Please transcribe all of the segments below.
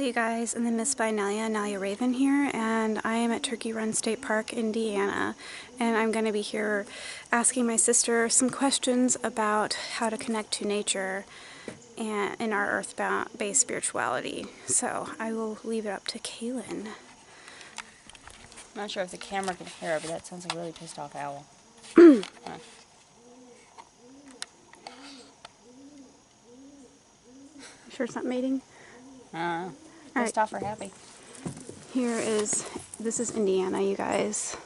you guys, and then Miss by Nelia Raven here, and I am at Turkey Run State Park, Indiana, and I'm going to be here asking my sister some questions about how to connect to nature and in our earth-based spirituality. So I will leave it up to Kaylin. I'm not sure if the camera can hear it, but that sounds like a really pissed off owl. Sure it's not mating? Pissed off or happy? This is Indiana, you guys.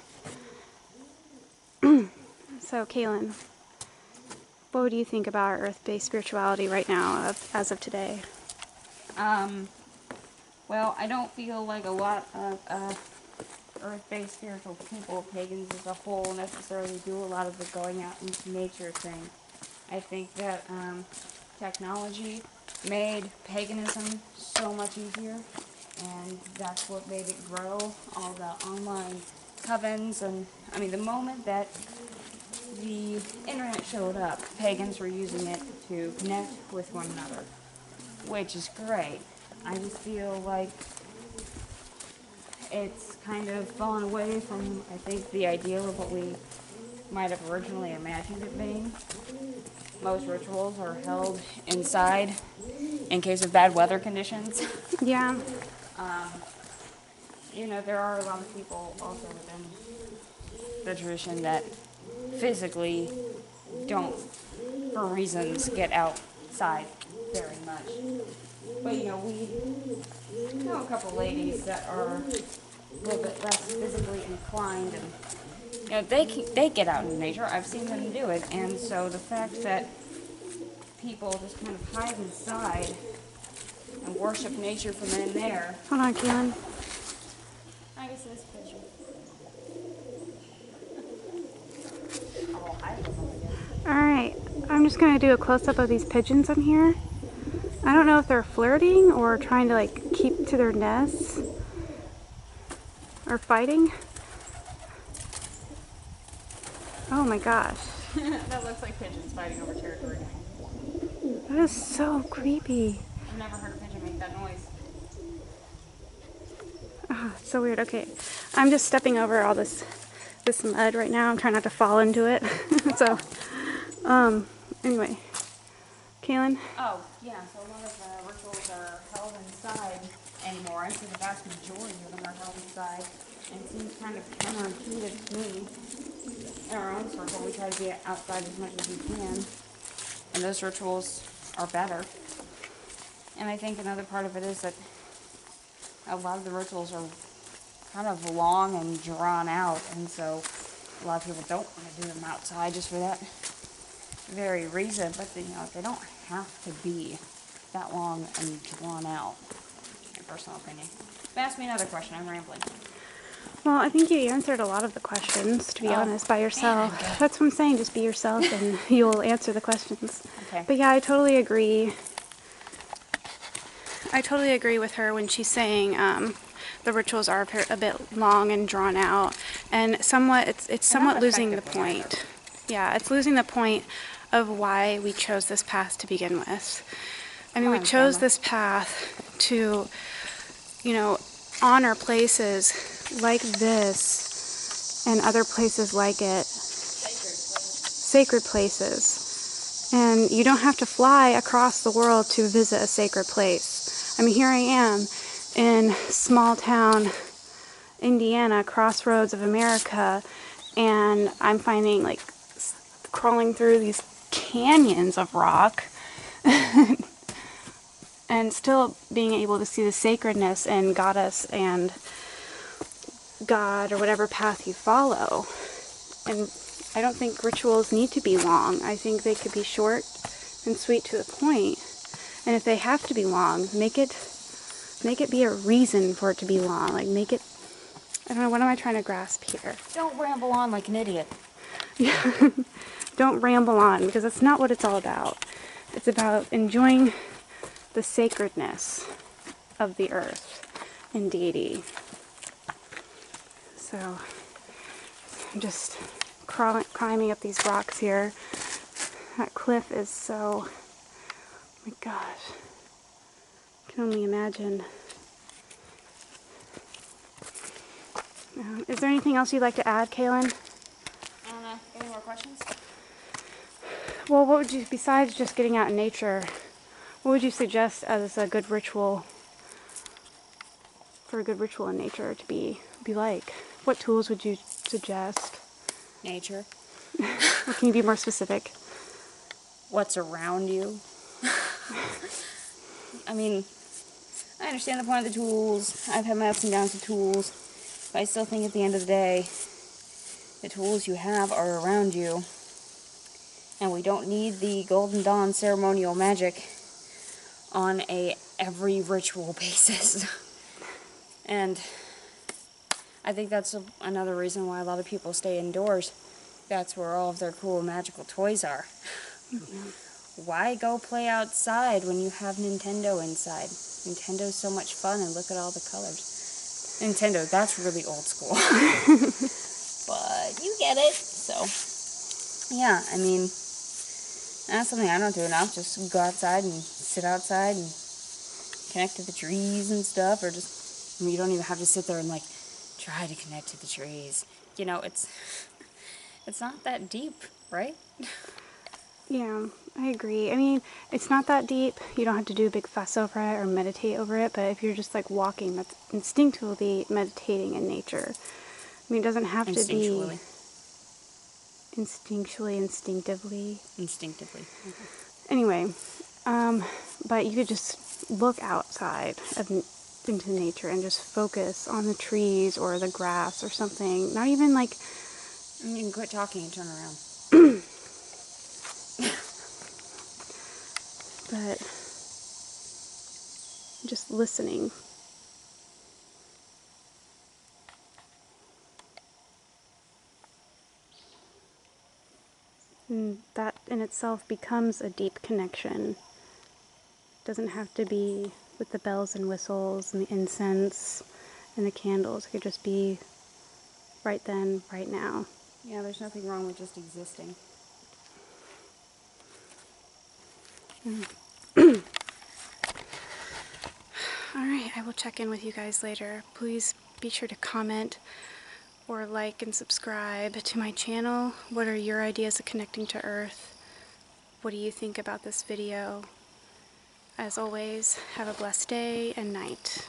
So, Kaylin, what do you think about our earth-based spirituality right now, as of today? Well, I don't feel like a lot of earth-based spiritual people, pagans as a whole, necessarily do a lot of the going out into nature thing. I think that technology made paganism so much easier, and that's what made it grow, all the online covens, and I mean the moment that the internet showed up, pagans were using it to connect with one another, which is great. I just feel like it's kind of fallen away from, I think, the ideal of what we might have originally imagined it being. Most rituals are held inside in case of bad weather conditions. Yeah. You know, there are a lot of people also within the tradition that physically don't, for reasons, get outside very much. But, you know, we know a couple ladies that are a little bit less physically inclined, and, you know, they get out in nature. I've seen them do it, and so the fact that people just kind of hide inside and worship nature from in there. Hold on, Kaylin. I guess this picture. Alright, I'm just going to do a close-up of these pigeons on here. I don't know if they're flirting or trying to like keep to their nests or fighting. Oh my gosh. That looks like pigeons fighting over territory. That is so creepy. I've never heard a pigeon make that noise. Oh, it's so weird. Okay, I'm just stepping over all this mud right now. I'm trying not to fall into it. So, anyway, Kaylin. Oh, yeah. So a lot of rituals are held inside anymore. I see the vast majority of them are held inside, and it seems kind of counterintuitive to me. In our own circle, we try to be outside as much as we can, and those rituals are better. And I think another part of it is that a lot of the rituals are kind of long and drawn out, and so a lot of people don't want to do them outside just for that very reason. But you know, they don't have to be that long and drawn out. My personal opinion. But ask me another question. I'm rambling. Well, I think you answered a lot of the questions, to be honest, by yourself. Man, that's what I'm saying. Just be yourself, and you'll answer the questions. Okay. But yeah, I totally agree. I totally agree with her when she's saying the rituals are a bit long and drawn out, and somewhat it's somewhat losing the point. Yeah, it's losing the point of why we chose this path to begin with. I mean, we chose this path to, you know, honor places like this and other places like it, sacred places. And you don't have to fly across the world to visit a sacred place. I mean, here I am in small town Indiana, crossroads of America, and I'm finding, like, crawling through these canyons of rock and still being able to see the sacredness and goddess and God or whatever path you follow. And I don't think rituals need to be long. I think they could be short and sweet to the point. And if they have to be long, make it be a reason for it to be long. Like, make it, I don't know, what am I trying to grasp here? Don't ramble on like an idiot. Don't ramble on, because that's not what it's all about. It's about enjoying the sacredness of the earth and deity. So, I'm just climbing up these rocks here. That cliff is so, oh my gosh, I can only imagine Is there anything else you'd like to add, Kaylin? I don't know. Any more questions? Well, what would you, besides just getting out in nature, what would you suggest as a good ritual, for a good ritual in nature to be like? What tools would you suggest? Nature. Or can you be more specific? What's around you. I mean, I understand the point of the tools. I've had my ups and downs with tools. But I still think at the end of the day, the tools you have are around you. And we don't need the Golden Dawn ceremonial magic on a every ritual basis. And I think that's another reason why a lot of people stay indoors. That's where all of their cool magical toys are. Why go play outside when you have Nintendo inside? Nintendo's so much fun, and look at all the colors. Nintendo, that's really old school. But you get it. So, yeah, I mean, that's something I don't do enough. Just go outside and sit outside and connect to the trees and stuff. Or just, I mean, you don't even have to sit there and, like, try to connect to the trees. You know, it's not that deep, right? Yeah, I agree. I mean, it's not that deep. You don't have to do a big fuss over it or meditate over it, but if you're just like walking, that's instinctively meditating in nature. I mean, it doesn't have to be instinctively. Anyway, but you could just look outside into nature and just focus on the trees or the grass or something. Not even like... You can quit talking and turn around. But just listening. And that in itself becomes a deep connection. It doesn't have to be with the bells and whistles and the incense and the candles. It could just be right then, right now. Yeah, there's nothing wrong with just existing. Alright, I will check in with you guys later. Please be sure to comment or like and subscribe to my channel. What are your ideas of connecting to Earth? What do you think about this video? As always, have a blessed day and night.